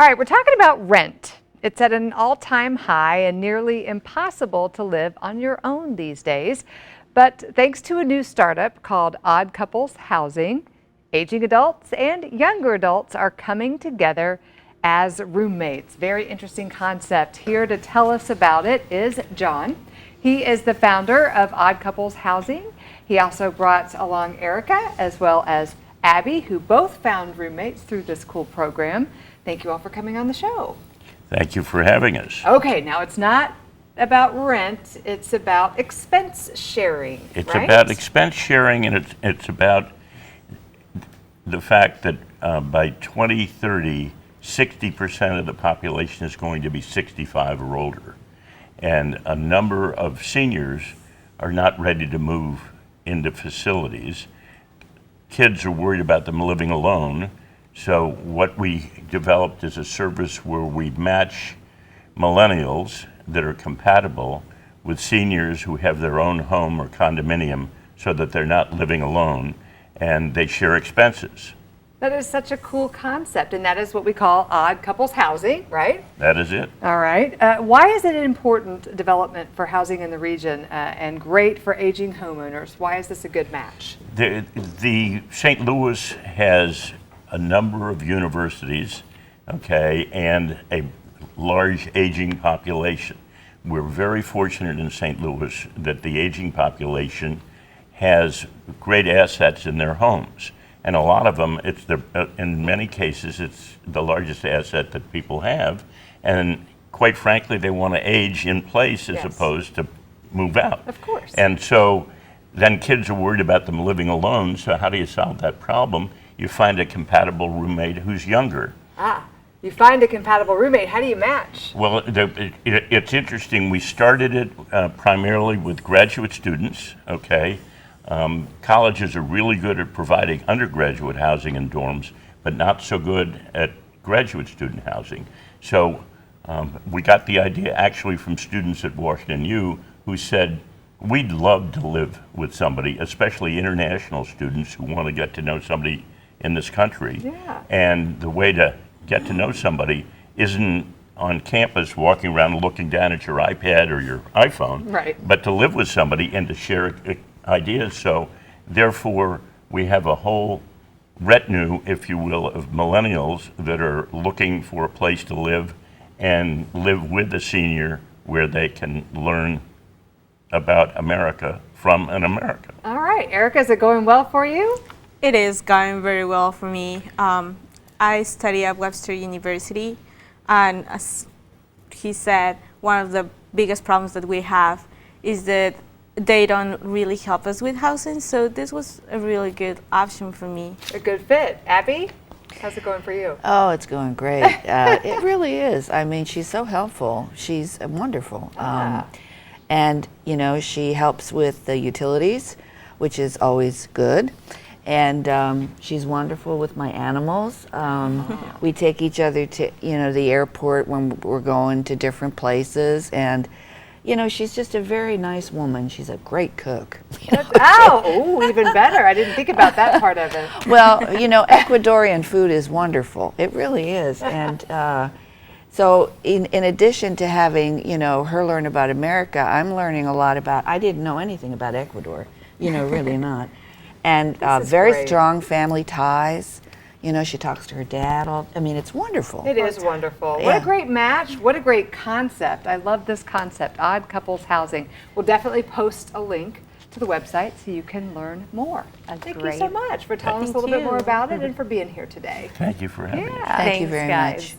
All right, we're talking about rent. It's at an all-time high and nearly impossible to live on your own these days. But thanks to a new startup called Odd Couples Housing, aging adults and younger adults are coming together as roommates. Very interesting concept. Here to tell us about it is John. He is the founder of Odd Couples Housing. He also brought along Erika as well as Abby, who both found roommates through this cool program. Thank you all for coming on the show. Thank you for having us. Okay, now it's not about rent, it's about expense sharing. It's right? about expense sharing, and it's about the fact that by 2030, 60% of the population is going to be 65 or older. And a number of seniors are not ready to move into facilities. Kids are worried about them living alone. So what we developed is a service where we match millennials that are compatible with seniors who have their own home or condominium so that they're not living alone, and they share expenses. That is such a cool concept, and that is what we call Odd Couples Housing, right? That is it. All right. Why is it an important development for housing in the region and great for aging homeowners? Why is this a good match? The St. Louis has a number of universities, okay, and a large aging population. We're very fortunate in St. Louis that the aging population has great assets in their homes. And a lot of them, in many cases, it's the largest asset that people have. And quite frankly, they want to age in place as opposed to move out. Of course. And so then kids are worried about them living alone. So how do you solve that problem? You find a compatible roommate who's younger. You find a compatible roommate. How do you match? Well, it's interesting. We started it primarily with graduate students, okay? Colleges are really good at providing undergraduate housing in dorms, but not so good at graduate student housing. So we got the idea actually from students at Washington U who said, we'd love to live with somebody, especially international students who want to get to know somebody in this country. Yeah. And the way to get to know somebody isn't on campus walking around looking down at your iPad or your iPhone, right, but to live with somebody and to share ideas. So therefore, we have a whole retinue, if you will, of millennials that are looking for a place to live and live with a senior where they can learn about America from an American. All right, Erika, is it going well for you? It is going very well for me. I study at Webster University, and as he said, one of the biggest problems that we have is that they don't really help us with housing, so this was a really good option for me. A good fit. Abby, how's it going for you? Oh, it's going great. It really is. I mean, she's so helpful. She's wonderful. And, you know, she helps with the utilities, which is always good. And she's wonderful with my animals. We take each other to, you know, the airport when we're going to different places. And, you know, she's just a very nice woman. She's a great cook. Oh, even better. I didn't think about that part of it. Well, you know, Ecuadorian food is wonderful. It really is. And so in addition to having, you know, her learn about America, I'm learning a lot about, I didn't know anything about Ecuador, you know, really not. And very great. Strong family ties. You know, she talks to her dad. I mean, it's wonderful. It is wonderful. Yeah. What a great match. What a great concept. I love this concept, Odd Couples Housing. We'll definitely post a link to the website so you can learn more. Thank you so much for telling us a little bit more about it and for being here today. Thank you for having us. Yeah. Thank you Thanks, very guys. much.